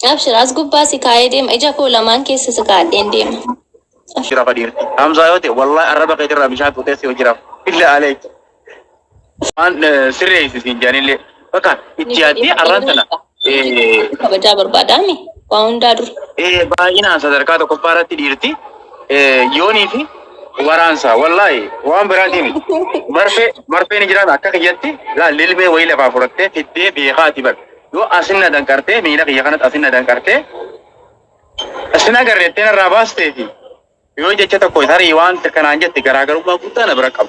أبشر أسقط باسي كايديم إجا كولا مان كيس سكادين ديم. جرافة دير همزة يوتي والله الربع كتير رابشات وتسي وجراف إلا عليك أن سري سين جاني اللي فكان إتيادي أرانتنا كبجابر بادامي باوندادر باينا صدركات كفارة ديرتي يوني في ورانسا والله وان براديم مرفي نجران أكاك يتي لا للبي ويلا فافورتي تدي بيخاتي بر يو أسنة دنكرتي مينا يخانت أسنة دنكرتي أسنة قررتين الراباستي في يو جيتشتا كوي ثاري وان تكنانجة تكراغر وما كنتا نبركب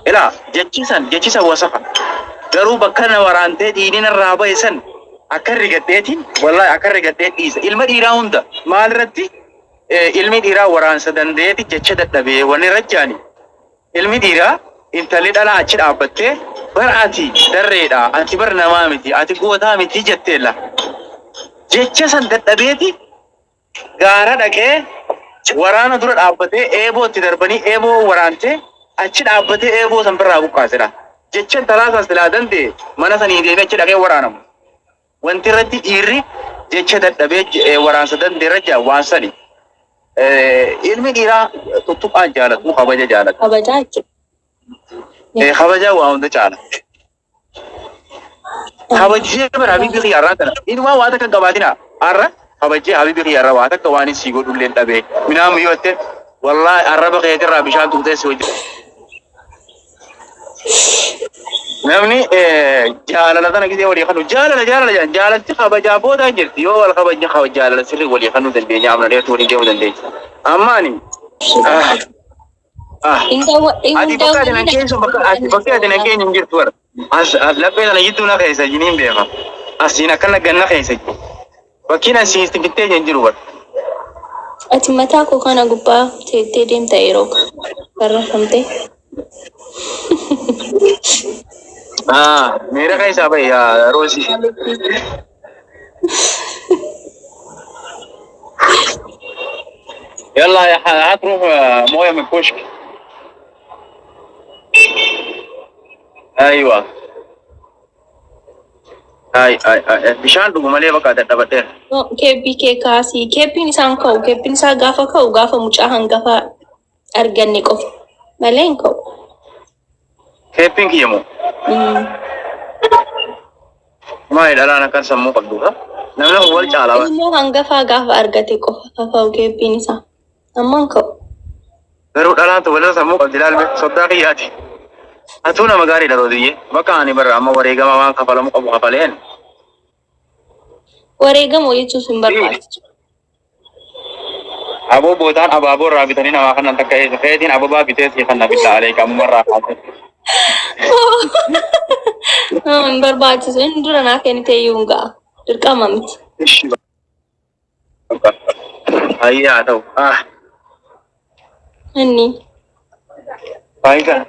إلا جيتشيسا وصفا garuu bakka na waraantee diiniin irraa ba'isan akka rigateetiin wallahi akka rigatee dhiisa ilma dhiiraa hunda maal irratti ilmi dhiiraa waraansa dandeeti jecha dadhabee wanni rajjaani ilmi dhiiraa intalli dhalaa achi dhaabbattee bar ati darreedha ati bar namaa miti ati gootaa miti jetteella jecha san dadhabeeti gaara dhaqee waraana dura dhaabbatee eeboo itti darbanii eeboo waraantee achi dhaabbatee eeboo san birraa buqqaasedha. Jechaan talaasa silaa dandee mana sanii deemee achi dhaqee waraanamu. Wanti irratti dhiirri jecha dadhabee waraansa dandee irra waan sani. Ilmi dhiiraa tuttuqaan jaalatu kabaja jaalatu. Kabajaa jechuudha. Kabajaa waa hunda caala. Kabajee bara habibi xiyyaarraa kana. Inni waa takka gabaatina har'a kabajee habibi xiyyaarraa waa takka waan isii godhullee dhabee. Minaan yoo ta'e wallahi arraba keetirraa bishaan tuutee si hojii. namni jaalala tana gisee walii kanu jaalalti kabajaa booda jirti yoo wal kabajni jaalala sirri walii kanu dandeenya amna dheertu walii deemu dandeenya ammaani ati bakka ati nankeessu bakka ati nankeenya hin jirtu warra as laphee tana jidduu na keessa jiniin beeka asiin akka nagganna keessa bakkiin asiin istigittee hin jiru warra ati mataa koo kana gubbaa teettee deemta yeroo barreeffamtee मेरा कैसा भाई यार रोजी يلا يا هتروح مويه من كشك ايوه اي بشان دوما ليه بقى تدبته كيبي كاسي كيبي نسان كو كيبي نسا غافا كو غافا مچاهن غافا ارغني قف مالين كو كيبي كيمو ما إذا أنا كان سمو قدوها نحن أول شالوا إنه هنگفا غاف أرغتي كوفا فاو كيبي نسا أمانكو غيرو دلان تو ولا سمو قدلال में صدقياتي أتونا مغاري دارودية بكاني برا أما وريغا ما وان كفالو مقبو كفالين وريغا موي تسمبر أبو بوتان أبو رابطاني نواخن أنت كيدين أبو بابي تيسي خنا بالله عليك أمو مرة خاطر barbaachisu inni dura naa kennite yuungaa dirqama miti. Ayyaa ta'u. Inni. Faayidaa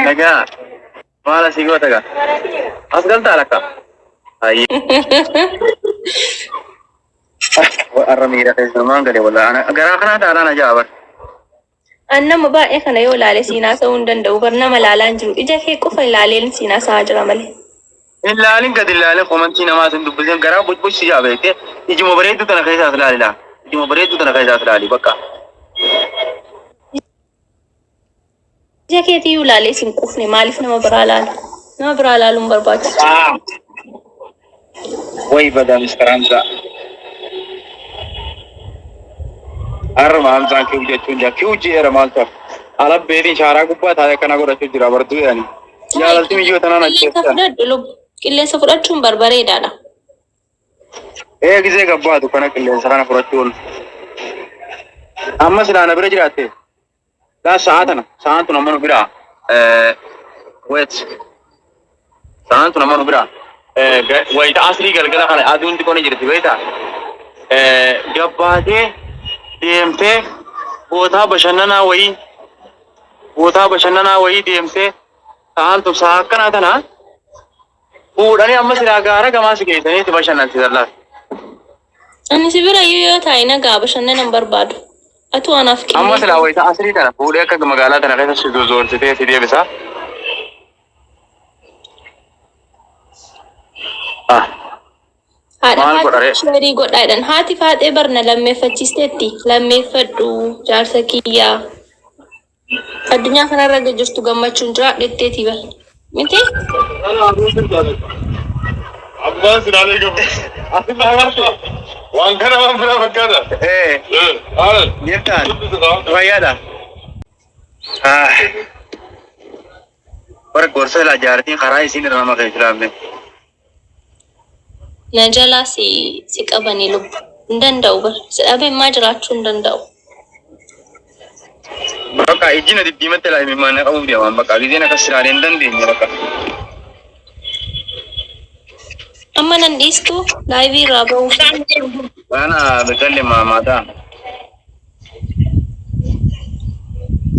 nagaa maal asii goota gaa as galtaa lakka. Arra miidha keessa maan galee wallaahi garaa kanaa taanaan ajaa'iba. Annama baay'ee kana yoo ilaale siinaa ta'uu hin danda'u bar nama ilaalaa hin jiru ija kee qofa ilaaleen siinaa sa'aa jira malee. Ilaalin gad ilaalee komantii namaa sun dubbiseen garaa boci jaabeete ijuma bareedduu tana keessaas ilaalila ijuma bareedduu tana keessaas ilaali bakka. Ija keetii ilaalee siin qufne maaliif nama biraa ilaala? Nama biraa ilaaluun barbaachisa. Way badan iskaranza. Arma hamzaan kiu jechuun jaa kiu jeera maalta ala beedin shaaraa gubbaa taa'ee kana godhachuu jira bartuu yaani jaalalti miyyoo tanaan ajjeessan qilleensa fudhachuun barbareedaadha. Gisee gabbaatu kana qilleensa kana fudhachuun amma silaana bira jiraatte daa sa'aan tun amma nu biraa wet sa'aan tun amma nu biraa wayita asrii galgala kana aduun xiqqoo ni jirti beektaa gabbaatee deemtee bootaa bashannanaa wayii deemtee ta'an tu saa akkanaa tana fuudhanii amma silaa gaara gamaa si geessanii itti bashannansiisan. Ani si bira yoo taa'e nagaa bashannanan barbaadu. Atu anaaf kennee. Amma silaa wayita asrii tana fuudhee akka magaalaa tana keessa si zoorsitee si deebisa. Maal godhare? Sheerii godhaadhaan haati Faaxee barna lammeeffachiisteetti lammeeffadhu jaarsa kiyyaa. Addunyaa kanarra jirtu gammachuun jira jetteeti bar. Miti? Abbaan sinaalee gabu. Asitti agartu. Waan kana waan biraa fakkaata. Haala. Jettaan. Fayyaadha. Bara gorsa laa jaartiin karaa isiin irra nama kan islaamne. Na jalaa si qabanii lubbu. Hin danda'u bar. Si dhabee maa jiraachuu hin danda'u. Bakka ijjina diddiimatti laa himimmaan qabuuf deeman bakka giseen akkas silaalee hin dandeenye bakka. Amma nan dhiistu laayivii irraa ba'uuf. Baana beekalle maamaataa.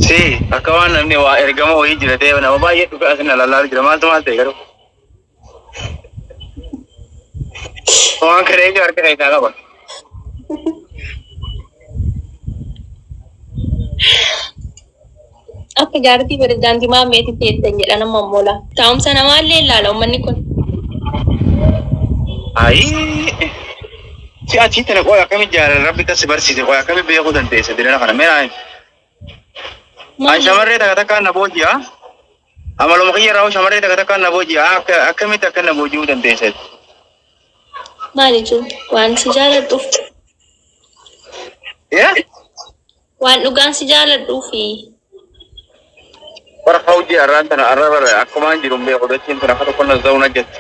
Si akka waan namni waa ergama wayii jira ta'e nama baay'ee dhufe asin alallaa jira maaltu maal ta'e garuu. Waan kana eegi harka keessaa qaba. Akka jaartii pirezidaantii Maammeetii teessan jedha nama mola. Taa'umsa namaallee ilaala uummanni kun. Ayi. Si achi tana qoya akkamitti jaalala rabbi kasi barsiise qoya akkamitti beekuu dandeessa dirana kana meeraa. An shamarree takka takkaan na booji'a. Amaluma kiyya raawwu shamarree takka takkaan na booji'a akkamitti akka na booji'uu dandeessa. Maali jiru? Waan si jaaladhuuf. Waan dhugaan si jaaladhuufi. Bara hawji arraan tana arrabara akkumaan jiru beeku dachiin tana akka tokko na zauna jetti.